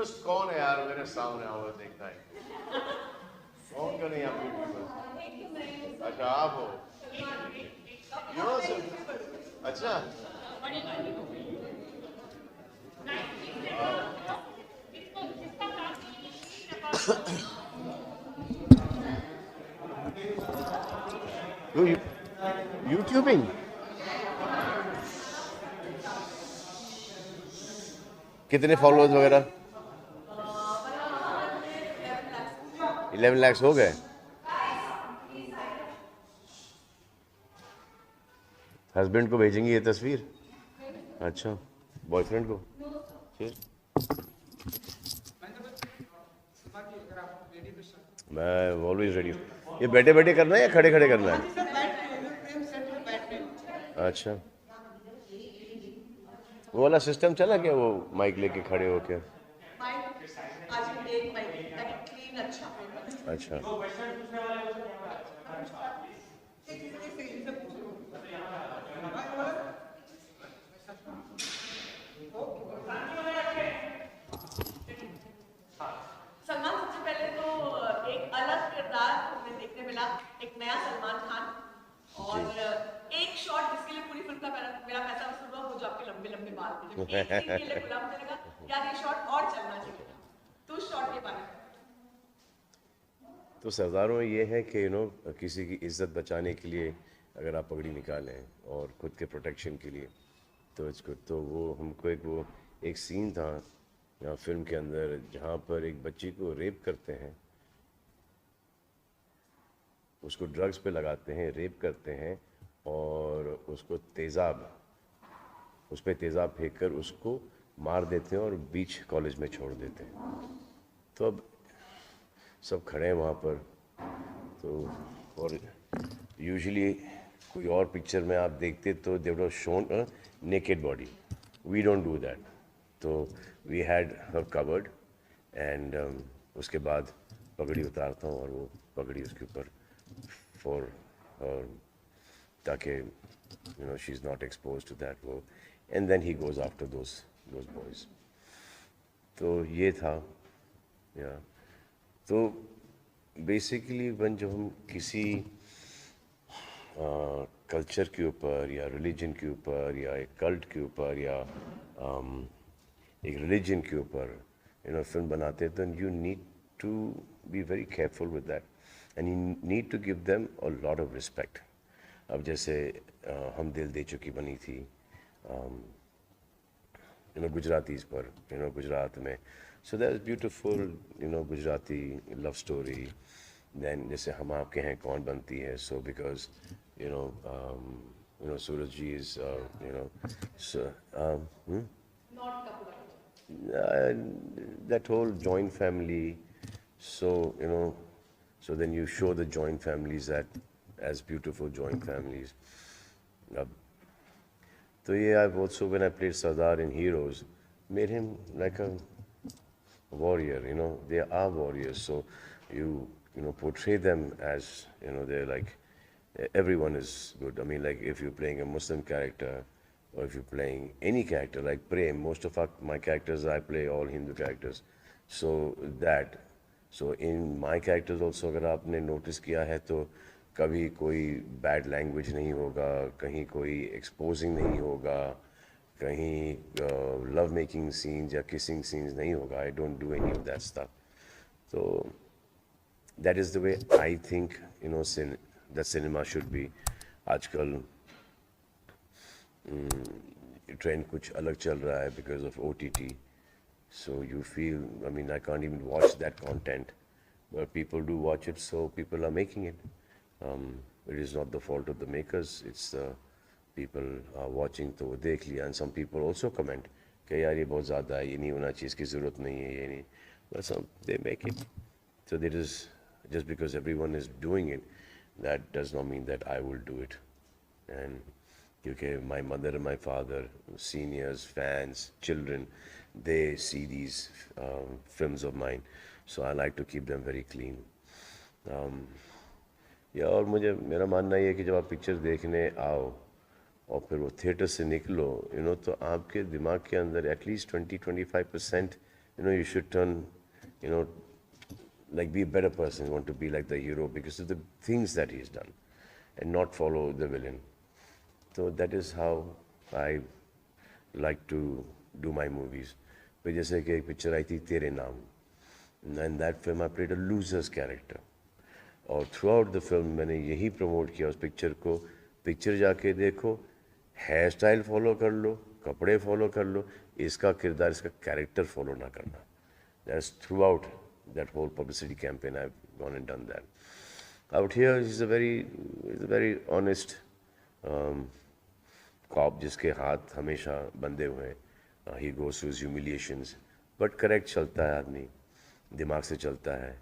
YouTubers कौन है यार मेरे सामने आओ देखना है कौन का नहीं आप यूट्यूबर्स अच्छा आप हो यू नो सर अच्छा यूट्यूबिंग कितने फॉलोअर्स वगैरह 11 lakhs हो गए हस्बैंड को भेजेंगी ये तस्वीर अच्छा बॉयफ्रेंड को फिर मैं ऑलवेज रेडी ये बैठे बैठे करना है या खड़े खड़े करना है अच्छा वो वाला सिस्टम चला क्या वो माइक लेके खड़े होके अच्छा सलमान सबसे पहले तो एक अलग किरदार हमें देखने मिला एक नया सलमान खान और एक शॉट जिसके लिए पूरी फिल्म का मेरा पैसा वसूल हुआ वो जो आपके लंबे लंबे बाल थे जब एक सीन के लिए बोला मुझे लगा यार ये शॉट और चलना चाहिए तो उस शॉट के बारे में तो सरदारों ये है कि किसी की इज्जत बचाने के लिए अगर आप पगड़ी निकालें और खुद के प्रोटेक्शन के लिए तो इसको तो वो हमको एक सीन था यहाँ फिल्म के अंदर जहाँ पर एक बच्ची को रेप करते हैं उसको ड्रग्स पे लगाते हैं रेप करते हैं और उसको उस पर तेज़ाब फेंक कर उसको मार देते हैं और बीच कॉलेज में छोड़ देते हैं तो अब सब खड़े हैं वहाँ पर तो और यूजुअली कोई और पिक्चर में आप देखते तो they would shown a naked body we don't do that तो we had her covered and उसके बाद पगड़ी उतारता हूँ और वो पगड़ी उसके ऊपर फॉर ताकि she is not expose to that वो and then he goes after those boys तो ये था या तो बेसिकली वन जब हम किसी कल्चर के ऊपर या रिलीजन के ऊपर या एक कल्ट के ऊपर या एक रिलीजन के ऊपर फिल्म बनाते हैं तो you need to be very careful with that and you need to give them a lot of respect अब जैसे हम दिल दे चुकी बनी थी गुजरातीज़ पर गुजरात में so that is beautiful Gujarati love story then जैसे हम आपके हैं कौन बनती है so because Suraj ji is so, not Kapoor that whole joint family so so then you show the joint families that as beautiful joint families so yeah I've also when I played Sardar in Heroes made him like a warrior they are warriors so you portray them as they're like everyone is good I mean like if you're playing a Muslim character or if you're playing any character like Prem most of my characters I play all Hindu characters so in my characters also अगर आपने notice किया है तो कभी कोई bad language नहीं होगा कहीं कोई exposing नहीं होगा कहीं love making scenes या kissing scenes नहीं होगा I don't do any of that stuff so that is the way I think that cinema should be आजकल ट्रेंड कुछ अलग चल रहा है because of OTT so you feel I mean I can't even watch that content but people do watch it so people are making it it is not the fault of the makers it's the people are watching तो वो देख लिया and some people also comment कि यार ये बहुत ज़्यादा है ये नहीं होना चाहिए इसकी ज़रूरत नहीं है ये नहीं but some they make it so there is just because everyone is doing it that does not mean that I will do it and because my mother and my father, seniors, fans, children, they see these films of mine. So I like to keep them very clean. या और मेरा मानना ये है कि जब आप picture देखने आओ और फिर वो थिएटर से निकलो तो आपके दिमाग के अंदर at least 20-25% you should turn, you know, like be a better person, want to be like the hero because of the things that he's done and not follow the villain. So that is how I like to do my movies. फिर जैसे कि एक picture आई थी तेरे नाम, and that film I played a loser's character. और through out the film मैंने यही प्रमोट किया उस पिक्चर को, पिक्चर जाके देखो, हेयर स्टाइल फॉलो कर लो, कपड़े फॉलो कर लो, इसका किरदार, इसका कैरेक्टर फॉलो ना करना. That's throughout that whole publicity campaign I gone and done that. Out here is a very honest cop जिसके हाथ हमेशा बंधे हुए हैं. He goes through humiliations but correct चलता है आदमी, दिमाग से चलता है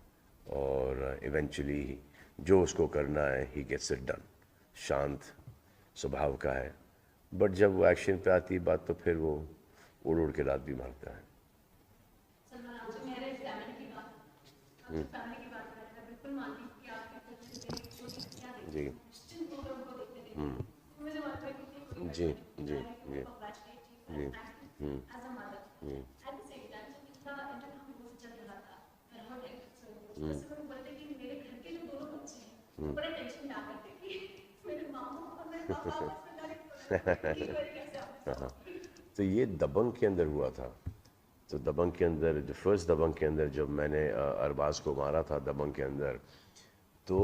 और इवेंचुअली जो उसको करना है ही गेट्स इट डन. शांत स्वभाव का है, बट जब वो एक्शन पे आती है बात तो फिर वो उड़ उड़ के रात भी मारता है. सलमान, आपसे मेरे फैमिली की बात, आपसे फैमिली की बात करें, मैं बिल्कुल मानती हूँ कि आपकी फैमिली से मेरी छोटी क्या देखती जी है, निश्चिंत होकर उनको देखते थे. मुझे लगता है कि कोई जी जी जी जी as a mother at the same time जब इतना इंटरव्यू चल रहा था वैसे मैं बोलते कि मेरे घर के जो दोनों बच्चे हैं वो बड़े टेंशन में आ करते कि मेरे मामा और मेरे पापा आपस में डायरेक्ट कैसे आप. तो ये दबंग के अंदर हुआ था. तो दबंग के अंदर, जो फर्स्ट दबंग के अंदर जब मैंने अरबाज को मारा था दबंग के अंदर, तो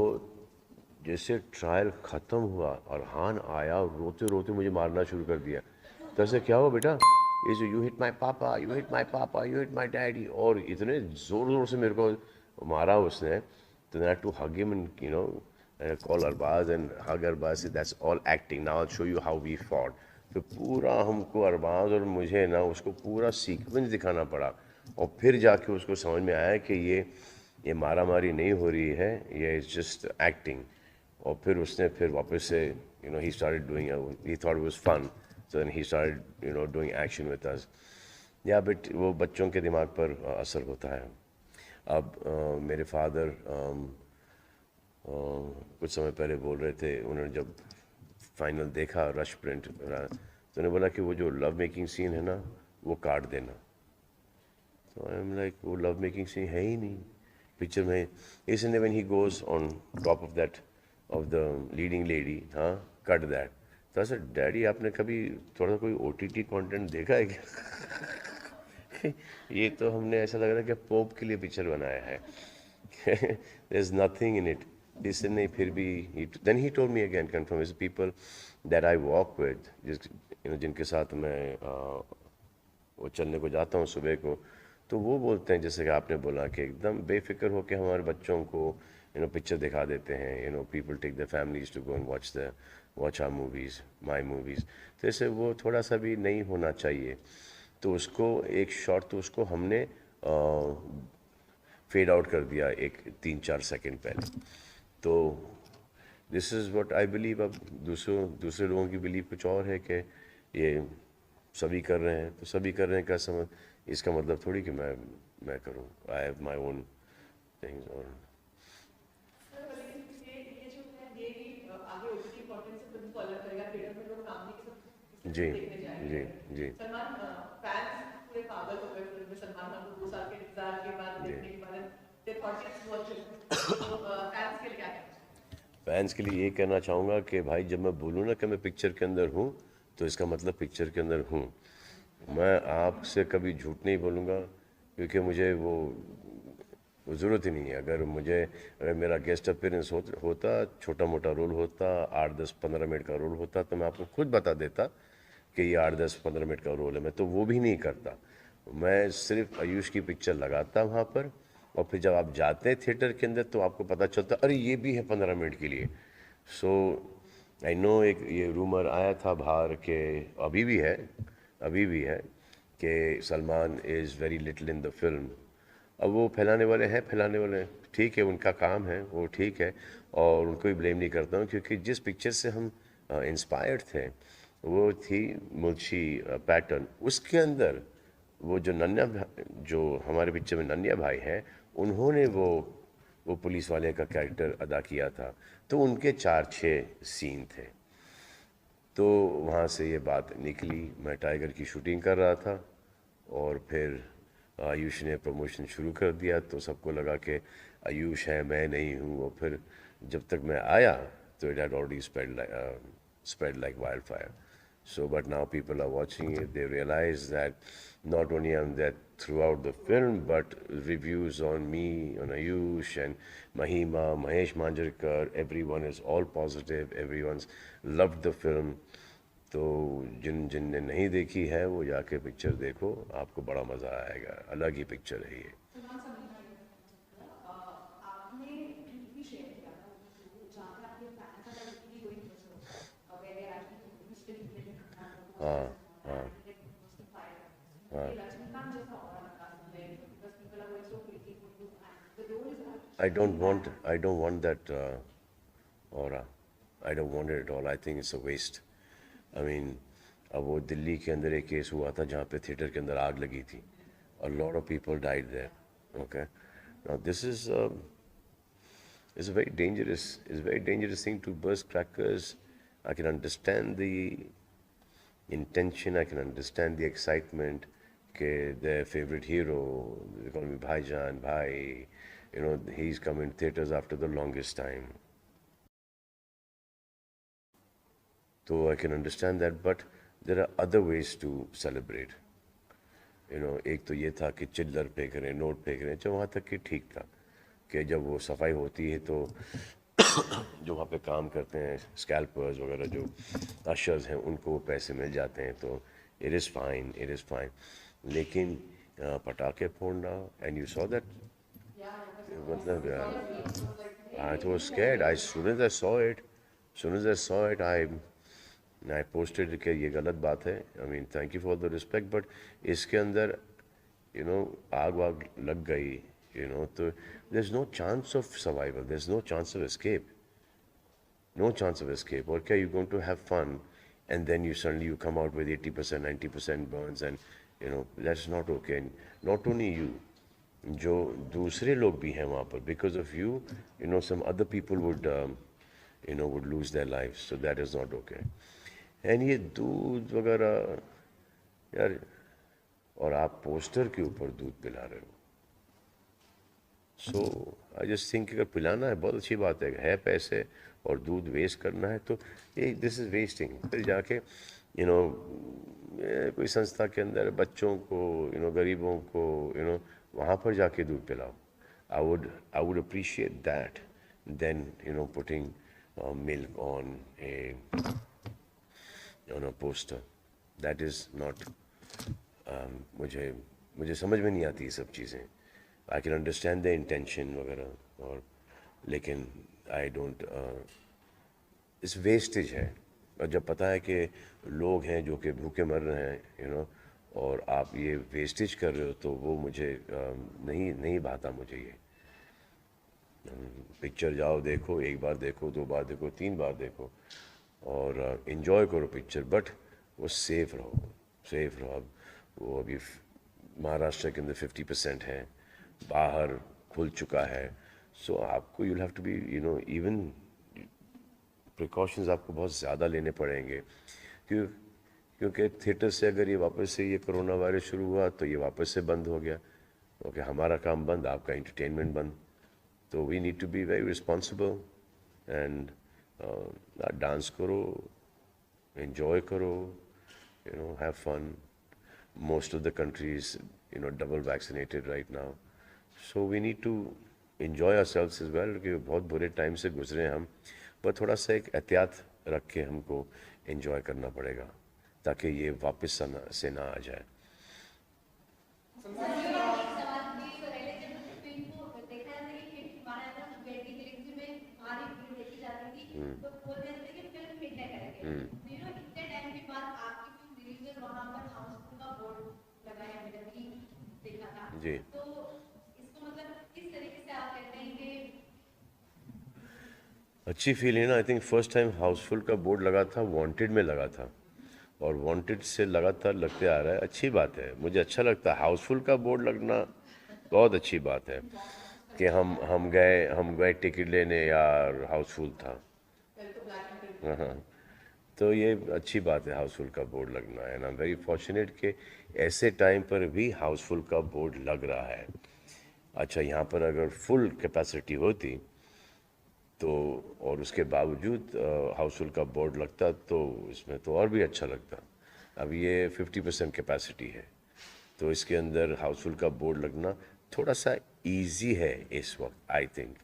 जैसे ट्रायल ख़त्म हुआ और हान आया और रोते रोते मुझे मारना शुरू कर दिया. तो ऐसे क्या हुआ बेटा, ये जो यू हिट माई पापा, यू हिट माई पापा, यू हिट माई डैडी, और इतने ज़ोर ज़ोर से मेरे को मारा उसने. तो I had to hug him and call Arbaz and hug Arbaz. That's all acting. Now I'll show you how we fought. तो पूरा हमको अरबाज और मुझे ना उसको पूरा सीक्वेंस दिखाना पड़ा और फिर जाके उसको समझ में आया कि ये मारा मारी नहीं हो रही है, ये इज़ जस्ट एक्टिंग. और फिर उसने फिर वापस से he started doing, he thought it was fun, so then he started doing action with us. या बट वो बच्चों के दिमाग पर असर होता है. अब मेरे फादर कुछ समय पहले बोल रहे थे, उन्होंने जब फाइनल देखा रश प्रिंट तो उन्होंने बोला कि वो जो लव मेकिंग सीन है ना वो काट देना. तो आई एम लाइक वो लव मेकिंग सीन है ही नहीं पिक्चर में. इसने when he goes on top of that of the leading lady, हाँ कट दैट. तो सर डैडी आपने कभी थोड़ा कोई OTT कंटेंट देखा है क्या? ये तो हमने ऐसा लग रहा है कि पोप के लिए पिक्चर बनाया है. There's nothing in it. This नहीं फिर भी then he told me again confirm is people that I walk with, जिनके साथ मैं वो चलने को जाता हूँ सुबह को, तो वो बोलते हैं जैसे कि आपने बोला कि एकदम बेफिक्र होकर हमारे बच्चों को पिक्चर दिखा देते हैं. People take their families to go and watch our movies, my movies. तो ऐसे वो थोड़ा सा भी नहीं होना चाहिए. तो उसको एक शॉट तो उसको हमने फेड आउट कर दिया एक 3-4 सेकंड पहले. तो this is what I believe. अब दूसरे लोगों की बिलीव कुछ और है कि ये सभी कर रहे हैं तो सभी कर रहे हैं, क्या समझ इसका मतलब थोड़ी कि मैं करूं. I have my own things. और जी जी जी सलमान, फैंस पूरे पागल हो गए फिल्म में सलमान खान को 2 साल के इंतजार के बाद देखने के बाद they thought it's worth it. तो फैंस के लिए क्या कहना चाहिए? फैंस के लिए ये कहना चाहूँगा कि भाई जब मैं बोलूँ ना कि मैं पिक्चर के अंदर हूँ तो इसका मतलब पिक्चर के अंदर हूँ. मैं आपसे कभी झूठ नहीं बोलूँगा क्योंकि मुझे वो ज़रूरत ही नहीं है. अगर मेरा गेस्ट अपीयरेंस होता छोटा मोटा रोल होता, 8-10-15 मिनट का रोल होता, तो मैं आपको खुद बता देता कि ये 8-10-15 मिनट का रोल है. मैं तो वो भी नहीं करता. मैं सिर्फ आयुष की पिक्चर लगाता वहाँ पर और फिर जब आप जाते हैं थिएटर के अंदर तो आपको पता चलता अरे ये भी है 15 मिनट के लिए. सो आई नो एक ये रूमर आया था बाहर के अभी भी है कि Salman is very little in the film. अब वो फैलाने वाले हैं, ठीक है, उनका काम है, वो ठीक है और उनको भी ब्लेम नहीं करता हूँ क्योंकि जिस पिक्चर से हम इंस्पायर्ड थे वो थी मुल्शी पैटर्न. उसके अंदर वो जो हमारे पिक्चर में नन्या भाई हैं उन्होंने वो पुलिस वाले का कैरेक्टर अदा किया था. तो उनके 4-6 सीन थे. तो वहाँ से ये बात निकली. मैं टाइगर की शूटिंग कर रहा था और फिर आयुष ने प्रमोशन शुरू कर दिया तो सबको लगा कि आयुष है, मैं नहीं हूँ। और फिर जब तक मैं आया तो it had already spread like wildfire. So, but now people are watching it. They realize that not only am that throughout the film, but reviews on me, on Ayush and Mahima, Mahesh Manjrekar, everyone is all positive. Everyone's loved the film. तो जिन ने नहीं देखी है वो जाके picture देखो, आपको बड़ा मज़ा आएगा। अलग ही पिक्चर है ये। हाँ हाँ हाँ। I don't want that aura. I don't want it at all. I think it's a waste. I mean, अब वो दिल्ली के अंदर एक केस हुआ था जहाँ पे थिएटर के अंदर आग लगी थी. A lot of people died there. Okay. Now this is a very dangerous thing to burst crackers. I can understand the intention, I can understand the excitement. Okay, their favorite hero, they call me Bhaijan, Bhai. You know, he's come in theaters after the longest time. So I can understand that, but there are other ways to celebrate. You know, एक तो ये था कि चिल्लर फेंक रहे हैं, note फेंक रहे हैं, जो वहाँ तक कि ठीक था कि जब वो सफाई होती है तो जो वहाँ पे काम करते हैं स्कैल्पर्स वगैरह जो अशर्स हैं उनको पैसे मिल जाते हैं, तो इट इज़ फाइन। लेकिन पटाखे फोड़ना, एंड यू सॉ दैट, मतलब I was scared. I soon as I saw it, I posted कि ये गलत बात है। I mean thank you for the respect, but इसके अंदर आग वाग लग गई, तो there is no chance of survival, there is no chance of escape, no chance of escape. Okay, you're going to have fun, and then you come out with 80%, 90% burns, and that's not okay. And not only you, जो दूसरे लोग भी हैं वहाँ पर, because of you, some other people would lose their lives. So that is not okay. And ये दूध वगैरह यार, और आप पोस्टर के ऊपर दूध पिला रहे हो। सो आई जस्ट थिंक अगर पिलाना है बहुत अच्छी बात है पैसे और दूध वेस्ट करना है तो ये दिस इज़ वेस्टिंग। फिर जाके कोई संस्था के अंदर बच्चों को गरीबों को वहाँ पर जाके दूध पिलाओ। I would appreciate that then putting milk on a poster. That is not, मुझे समझ में नहीं आती ये सब चीज़ें। I can understand the intention वगैरह, और लेकिन आई डोंट, इस वेस्टेज है। और जब पता है कि लोग हैं जो कि भूखे मर रहे हैं और आप ये वेस्टेज कर रहे हो, तो वो मुझे नहीं भाता मुझे ये। पिक्चर जाओ देखो, एक बार देखो, 2 बार देखो, 3 बार देखो और इन्जॉय करो पिक्चर, बट वो सेफ रहो। अब वो अभी महाराष्ट्र के अंदर 50% है, बाहर खुल चुका है। सो आपको you'll have to be even precautions आपको बहुत ज़्यादा लेने पड़ेंगे, क्योंकि थिएटर से अगर ये वापस से ये कोरोना वायरस शुरू हुआ तो ये वापस से बंद हो गया। ओके, हमारा काम बंद, आपका एंटरटेनमेंट बंद। तो we need to be very responsible and dance करो, एंजॉय करो, have fun. Most of the countries double vaccinated right now, so we need to enjoy ourselves as well, क्योंकि बहुत बुरे टाइम से गुजरे हम, पर थोड़ा सा एक एहतियात रख के हमको एंजॉय करना पड़ेगा ताकि ये वापस से ना आ जाए। जी, तो इसको मतलब किस तरीके से आप कहते हैं कि अच्छी feeling. I think first time Housefull का बोर्ड लगा था, वांटेड में लगा था, और वांटेड से लगातार लगते आ रहा है। अच्छी बात है, मुझे अच्छा लगता है। हाउसफुल का बोर्ड लगना बहुत अच्छी बात है कि हम गए टिकट लेने, यार हाउसफुल था। हाँ, तो ये अच्छी बात है हाउसफुल का बोर्ड लगना है, and I am very fortunate कि ऐसे टाइम पर भी हाउसफुल का बोर्ड लग रहा है। अच्छा, यहाँ पर अगर फुल कैपेसिटी होती तो और उसके बावजूद हाउसफुल का बोर्ड लगता तो इसमें तो और भी अच्छा लगता। अब ये 50% कैपेसिटी है, तो इसके अंदर हाउसफुल का बोर्ड लगना थोड़ा सा इजी है इस वक्त, आई थिंक।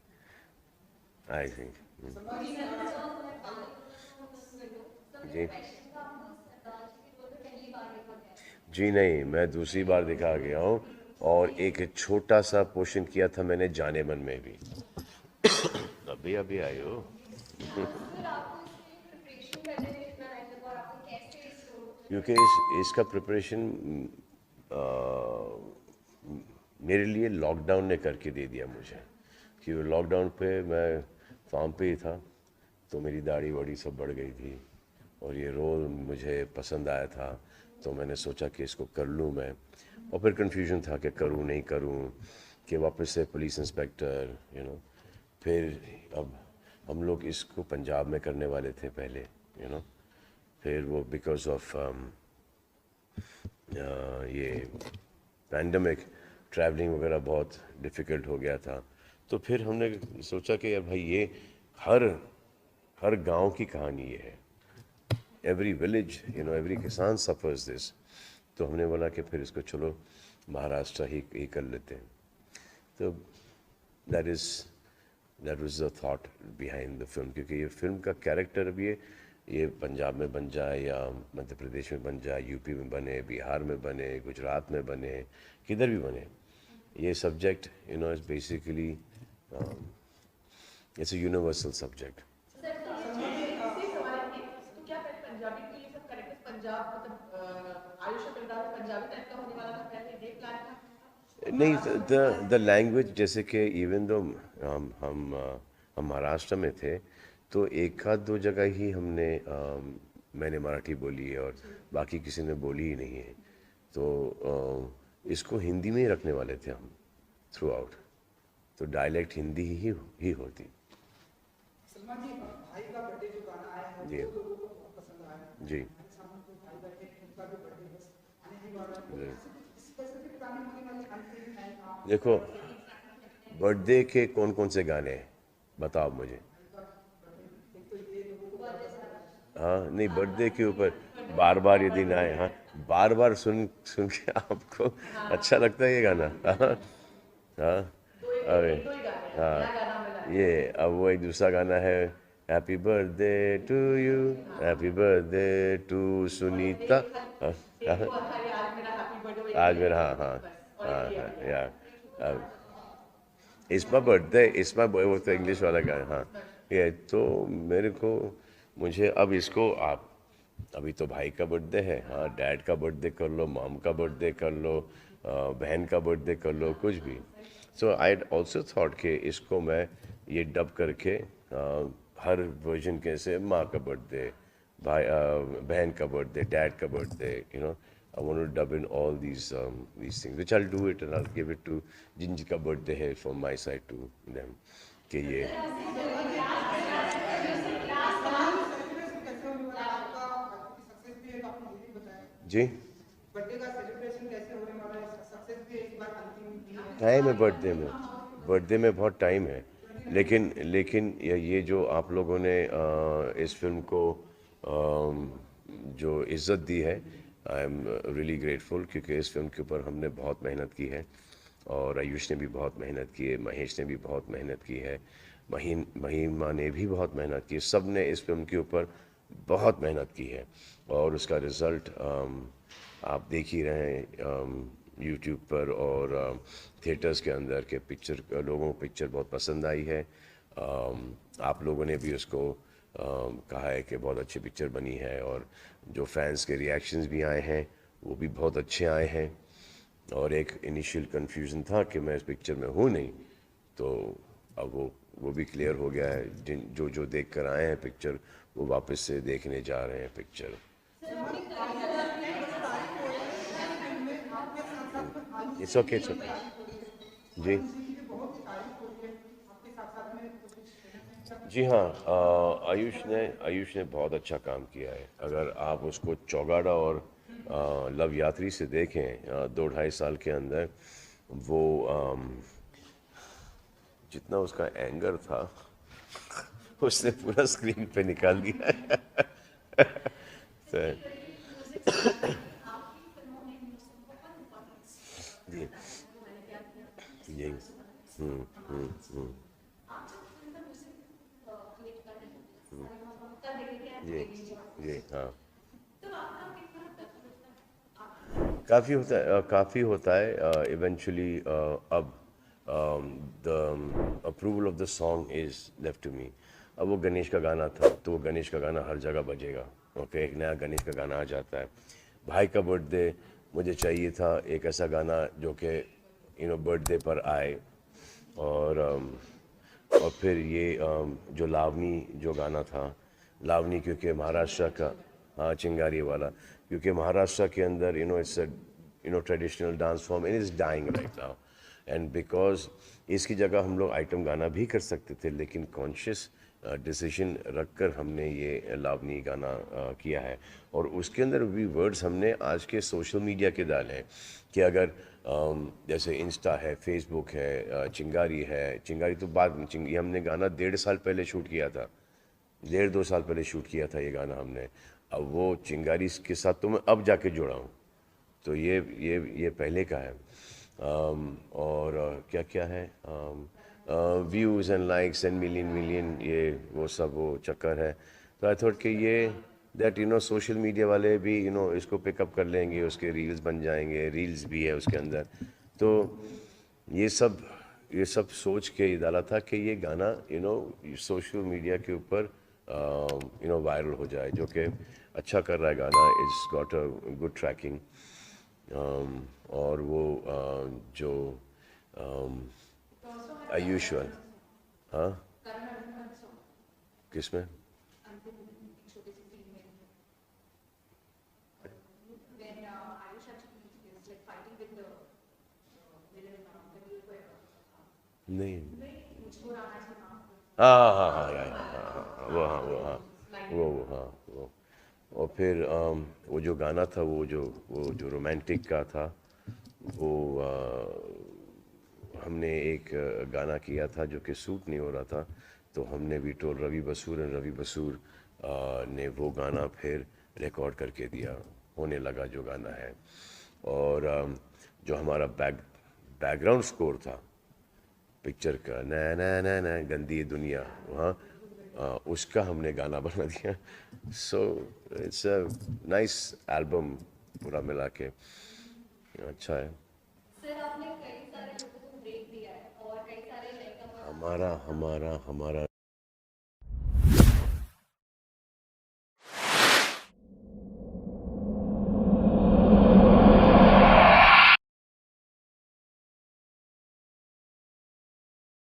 जी जी नहीं, मैं दूसरी बार दिखा गया हूँ, और एक छोटा सा पोर्शन किया था मैंने जाने मन में भी। अभी अभी आई हो। क्योंकि इसका प्रिपरेशन मेरे लिए लॉकडाउन ने करके दे दिया मुझे, कि लॉकडाउन पे मैं फार्म पे ही था, तो मेरी दाढ़ी वाड़ी सब बढ़ गई थी, और ये रोल मुझे पसंद आया था, तो मैंने सोचा कि इसको कर लूँ मैं। और फिर कन्फ्यूजन था कि करूँ नहीं करूँ, कि वापस से पुलिस इंस्पेक्टर फिर अब हम लोग इसको पंजाब में करने वाले थे पहले, फिर वो बिकॉज ऑफ ये पैंडमिक ट्रैवलिंग वगैरह बहुत डिफ़िकल्ट हो गया था। तो फिर हमने सोचा कि यार भाई, ये हर हर गांव की कहानी ये है, एवरी विलेज, एवरी किसान सफ़र्स दिस। तो हमने बोला कि फिर इसको चलो महाराष्ट्र ही कर लेते हैं। तो that is that was the thought behind the film, क्योंकि ये फिल्म का कैरेक्टर अब ये पंजाब में बन जाए या मध्य प्रदेश में बन जाए, यूपी में बने, बिहार में बने, गुजरात में बने, किधर भी बने, ये subject is basically it's a universal subject. इसी सवाल की तो क्या पहले पंजाबी में ये सब कैरेक्टर्स पंजाब मतलब आयुष का किरदार पंजाबी टाइप का होने वाला था, पहले ये प्लान था? नहीं, महाराष्ट्र द लैंग्वेज, जैसे कि इवन दो हम महाराष्ट्र में थे, तो एक आध दो जगह ही मैंने मराठी बोली है, और बाकी किसी ने बोली ही नहीं है। तो इसको हिंदी में ही रखने वाले थे हम थ्रू आउट, तो डायलेक्ट हिंदी ही होती। सलमान जी, भाई का बर्थडे जो गाना आया है जी वो लोगों को बहुत पसंद आया है। जी हमारे सामने कोई भाई बैठे हैं, उनका भी बर्थडे बस आने ही वाला है, तो जी। ऐसे कुछ स्पेसिफिक गाने होने वाले गाने के लिए हैं आप? देखो, बर्थडे के कौन कौन से गाने हैं बताओ मुझे। एक तो ये लोगों को बड़ा पसंद है। हाँ, नहीं, बर्थडे के ऊपर बार बार ये दिन आए, हाँ, बार बार सुन सुन के आपको अच्छा लगता है ये गाना? हाँ हाँ। दो एक अरे एक दो ही गाने हैं, हाँ, नया गाना मिला है। ये अब वो एक दूसरा गाना है, happy birthday to you, happy birthday to और सुनीता। एक हाँ एक हाँ, वो था ये आज मेरा हैप्पी बर्थडे, वो एक आज ही है मेरा, हाँ हाँ बस, और हाँ एक ये हाँ, अभी है। या इसमा बर्थडे, इसमा वो तो इंग्लिश वाला गाना, हाँ। ये तो मेरे को, मुझे अब इसको आप, अभी तो भाई का बर्थडे है, हाँ, डैड का बर्थडे कर लो, मॉम का बर्थडे कर लो, बहन का बर्थडे कर लो, कुछ भी। सो आई ऑल्सो थॉट कि इसको मैं ये डब करके हर वर्जन के से माँ का बर्थडे, भाई बहन का बर्थडे, डैड का birthday, I want to dub in all these things, which I'll do it, and I'll give it to जिनका बर्थडे है from my side to them, कि ये सलमान जी, सेलिब्रेशन कैसे होने वाला है आपका? आपकी सक्सेस भी है तो आपने ये भी बताया। जी। बर्थडे का सेलिब्रेशन कैसे होने वाला है? सक्सेस भी है, इस बार अंतिम भी है। टाइम है बर्थडे में बहुत टाइम है, लेकिन लेकिन ये जो आप लोगों ने इस फिल्म को जो इज़्ज़त दी है, आई एम रियली ग्रेटफुल, क्योंकि इस फिल्म के ऊपर हमने बहुत मेहनत की है, और आयुष ने भी बहुत मेहनत की है, महेश ने भी बहुत मेहनत की है, महिमा ने भी बहुत मेहनत की है, सब ने इस फिल्म के ऊपर बहुत मेहनत की है, और उसका रिज़ल्ट आप देख ही रहे हैं यूट्यूब पर और थिएटर्स के अंदर के पिक्चर, लोगों को पिक्चर बहुत पसंद आई है। आप लोगों ने भी उसको कहा है कि बहुत अच्छी पिक्चर बनी है, और जो फैंस के रिएक्शंस भी आए हैं वो भी बहुत अच्छे आए हैं, और एक इनिशियल कन्फ्यूज़न था कि मैं इस पिक्चर में हूँ नहीं, तो अब वो भी क्लियर हो गया है। जो जो देख कर आए हैं पिक्चर, वो वापस से देखने जा रहे हैं picture. It's okay, it's okay. जी। जी की बहुत ही तारीफ हो रही है आपके साथ साथ में, तो कुछ कहना जी हाँ, आयुष ने बहुत अच्छा काम किया है। अगर आप उसको चौगाड़ा और लव यात्री से देखें, 2 ढाई साल के अंदर वो जितना उसका एंगर था उसने पूरा स्क्रीन पे निकाल दिया है। तो जी जी जी जी हाँ, काफ़ी होता है इवेंचुअली। अब the approval of the song is left to me. अब वो गणेश का गाना था तो वो गणेश का गाना हर जगह बजेगा। ओके, एक नया गणेश का गाना आ जाता है। भाई का बर्थडे, मुझे चाहिए था एक ऐसा गाना जो कि बर्थडे पर आए। और और फिर ये जो लावनी जो गाना था, लावनी क्योंकि महाराष्ट्र का, हाँ चिंगारी वाला, क्योंकि महाराष्ट्र के अंदर it's traditional dance form and is dying right now. And because इसकी जगह हम लोग आइटम गाना भी कर सकते थे, लेकिन कॉन्शियस डिसीजन रखकर हमने ये लावनी गाना किया है। और उसके अंदर भी वर्ड्स हमने आज के सोशल मीडिया के डाले हैं कि अगर जैसे इंस्टा है, फेसबुक है, चिंगारी है। चिंगारी तो बाद में, ये हमने गाना 1.5 साल पहले शूट किया था, 1.5 2 साल पहले शूट किया था ये गाना हमने। अब वो चिंगारी के साथ तो मैं अब जाके जुड़ा हूँ, तो ये पहले का है। और क्या क्या है, views and likes and million million, ये वो सब वो चक्कर है। तो आई थॉट कि ये दैट सोशल मीडिया वाले भी इसको पिकअप कर लेंगे, उसके रील्स बन जाएंगे, रील्स भी है उसके अंदर। तो ये सब ये सब सोच के ये डाला था कि ये गाना सोशल मीडिया के ऊपर वायरल हो जाए, जो कि अच्छा कर रहा है गाना। It's got a good tracking. और वो जो यूजुअल, हाँ किसमें, नहीं, हाँ हाँ हाँ हाँ वो। और फिर वो जो गाना था, वो जो रोमांटिक का था, वो हमने एक गाना किया था जो कि सूट नहीं हो रहा था। तो हमने भी टोल रवि बसूर ने वो गाना फिर रिकॉर्ड करके दिया, होने लगा जो गाना है। और जो हमारा बैकग्राउंड स्कोर था पिक्चर का, ना ना ना ना गंदी दुनिया, वहाँ उसका हमने गाना बना दिया। So it's a nice album पूरा मिला के, अच्छा है। सर आपने कई सारे लोगों को ब्रेक दिया है और कई सारे नए कमर्स हमारा